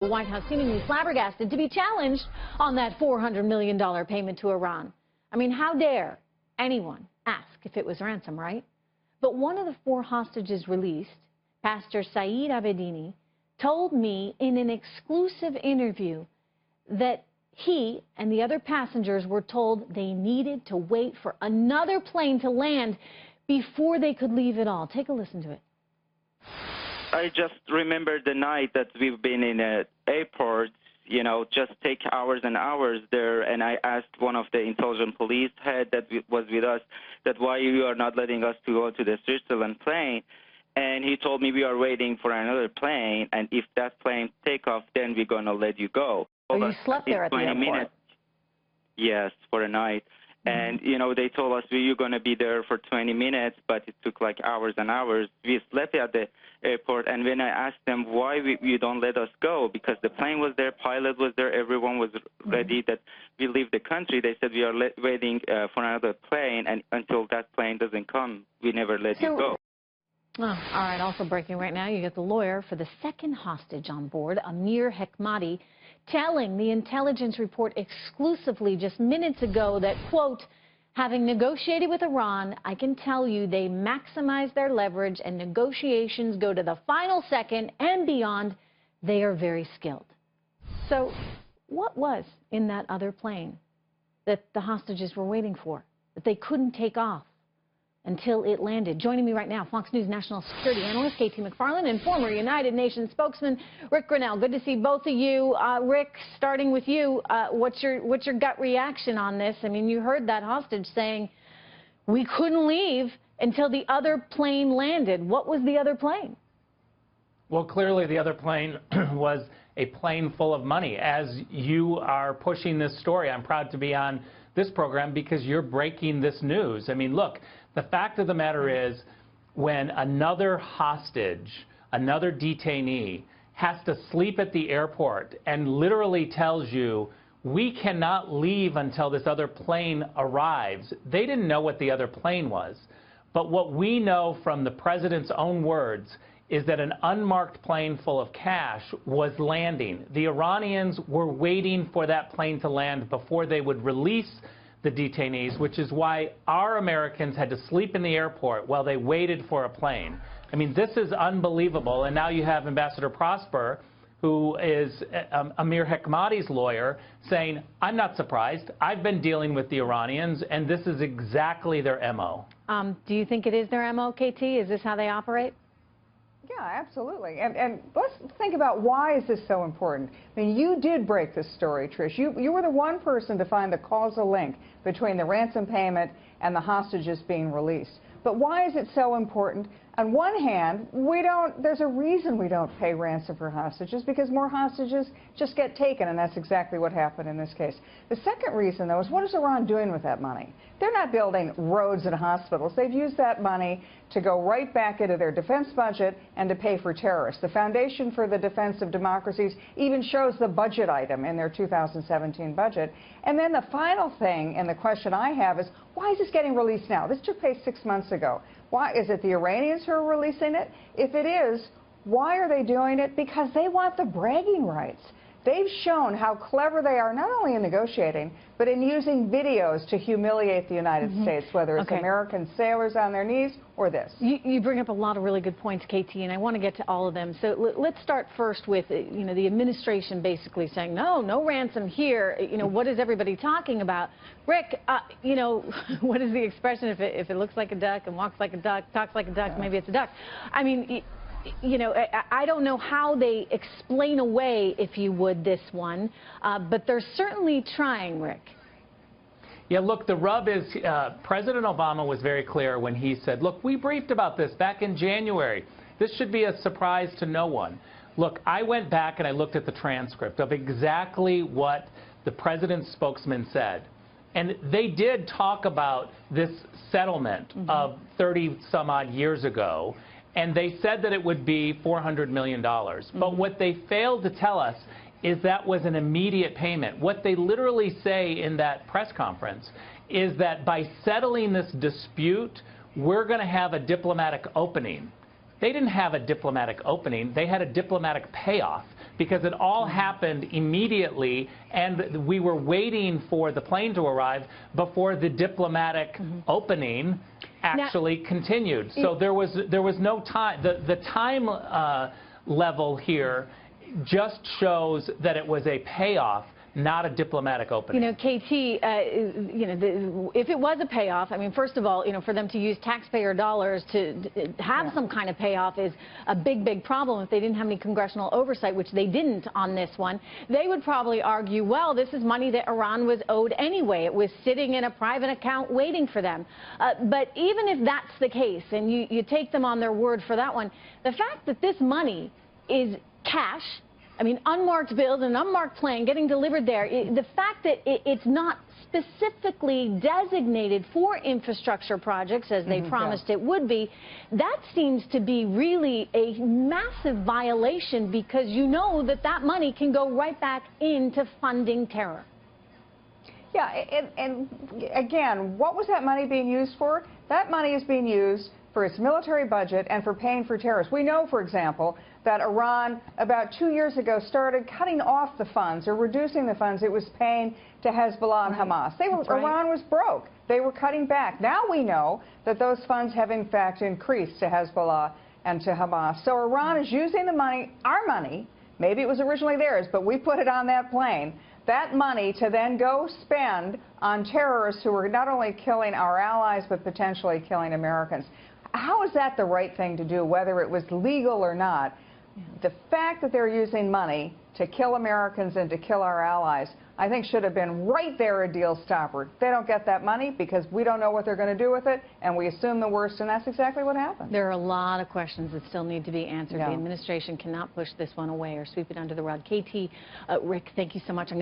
The White House seemingly flabbergasted to be challenged on that $400 million payment to Iran. I mean, how dare anyone ask if it was ransom, right? But one of the 4 hostages released, Pastor Saeed Abedini, told me in an exclusive interview that he and the other passengers were told they needed to wait for another plane to land before they could leave at all. Take a listen to it. I just remember the night that we've been in an airport, you know, just take hours and hours there, and I asked one of the intelligence police head that was with us that why you are not letting us to go to the Switzerland plane, and he told me we are waiting for another plane, and if that plane take off, then we're going to let you go. Oh, you slept there at the airport? Minutes. Yes, for a night. And, you know, they told us you're going to be there for 20 minutes, but it took like hours and hours. We slept at the airport, and when I asked them why you don't let us go, because the plane was there, pilot was there, everyone was ready that we leave the country, they said we are waiting for another plane, and until that plane doesn't come, we never let you go. Oh, all right, also breaking right now, you get the lawyer for the second hostage on board, Amir Hekmati, telling the intelligence report exclusively just minutes ago that, quote, having negotiated with Iran, I can tell you they maximize their leverage and negotiations go to the final second and beyond. They are very skilled. So what was in that other plane that the hostages were waiting for, that they couldn't take off until it landed? Joining me right now, Fox News national security analyst KT McFarland and former United Nations spokesman Rick Grenell. Good to see both of you. Rick, starting with you, what's your gut reaction on this? I mean, you heard that hostage saying we couldn't leave until the other plane landed. What was the other plane? Well, clearly the other plane was a plane full of money. As you are pushing this story, I'm proud to be on this program because you're breaking this news. I mean, look, the fact of the matter is when another hostage, another detainee, has to sleep at the airport and literally tells you, we cannot leave until this other plane arrives. They didn't know what the other plane was. But what we know from the president's own words is that an unmarked plane full of cash was landing. The Iranians were waiting for that plane to land before they would release the detainees, which is why our Americans had to sleep in the airport while they waited for a plane. I mean, this is unbelievable. And now you have Ambassador Prosper, who is Amir Hekmati's lawyer, saying, I'm not surprised. I've been dealing with the Iranians, and this is exactly their MO. Do you think it is their MO, KT? Is this how they operate? Yeah, absolutely. And let's think about why is this so important. I mean, you did break this story, Trish. You were the one person to find the causal link between the ransom payment and the hostages being released. But why is it so important? On one hand, there's a reason we don't pay ransom for hostages, because more hostages just get taken, and that's exactly what happened in this case. The second reason, though, is what is Iran doing with that money? They're not building roads and hospitals. They've used that money to go right back into their defense budget and to pay for terrorists. The Foundation for the Defense of Democracies even shows the budget item in their 2017 budget. And then the final thing, and the question I have is, why is this getting released now? This took place 6 months ago. Why is it the Iranians who are releasing it? If it is, why are they doing it? Because they want the bragging rights. They've shown how clever they are, not only in negotiating, but in using videos to humiliate the United States, whether it's American sailors on their knees or this. You bring up a lot of really good points, KT, and I want to get to all of them. So let's start first with, you know, the administration basically saying, no ransom here. You know, what is everybody talking about? Rick, you know, what is the expression? If it looks like a duck and walks like a duck, talks like a duck, maybe it's a duck. I mean, you know, I don't know how they explain away, if you would, this one, but they're certainly trying, Rick. Yeah, look, the rub is President Obama was very clear when he said, look, we briefed about this back in January. This should be a surprise to no one. Look, I went back and I looked at the transcript of exactly what the president's spokesman said. And they did talk about this settlement of 30-some-odd years ago. And they said that it would be $400 million. But what they failed to tell us is that was an immediate payment. What they literally say in that press conference is that by settling this dispute, we're going to have a diplomatic opening. they didn't have a diplomatic opening. They had a diplomatic payoff, because it all happened immediately, and we were waiting for the plane to arrive before the diplomatic opening actually continued. So there was no time. The time level here just shows that it was a payoff, not a diplomatic opening. You know, KT, if it was a payoff, I mean, first of all, for them to use taxpayer dollars to have some kind of payoff is a big, big problem. If they didn't have any congressional oversight, which they didn't on this one, they would probably argue, well, this is money that Iran was owed anyway. It was sitting in a private account waiting for them. But even if that's the case, and you take them on their word for that one, the fact that this money is cash, I mean, unmarked bills and unmarked plane getting delivered there, the fact that it's not specifically designated for infrastructure projects, as they promised it would be, that seems to be really a massive violation, because you know that that money can go right back into funding terror. Yeah, and again, what was that money being used for? That money is being used for its military budget and for paying for terrorists. We know, for example, that Iran about 2 years ago started cutting off the funds or reducing the funds it was paying to Hezbollah and Hamas. Iran was broke. They were cutting back. Now we know that those funds have in fact increased to Hezbollah and to Hamas. So Iran is using the money, our money, maybe it was originally theirs, but we put it on that plane, that money to then go spend on terrorists who are not only killing our allies but potentially killing Americans. How is that the right thing to do, whether it was legal or not? The fact that they're using money to kill Americans and to kill our allies, I think should have been right there a deal stopper. They don't get that money because we don't know what they're going to do with it, and we assume the worst, and that's exactly what happened. There are a lot of questions that still need to be answered. The administration cannot push this one away or sweep it under the rug. KT, Rick, thank you so much.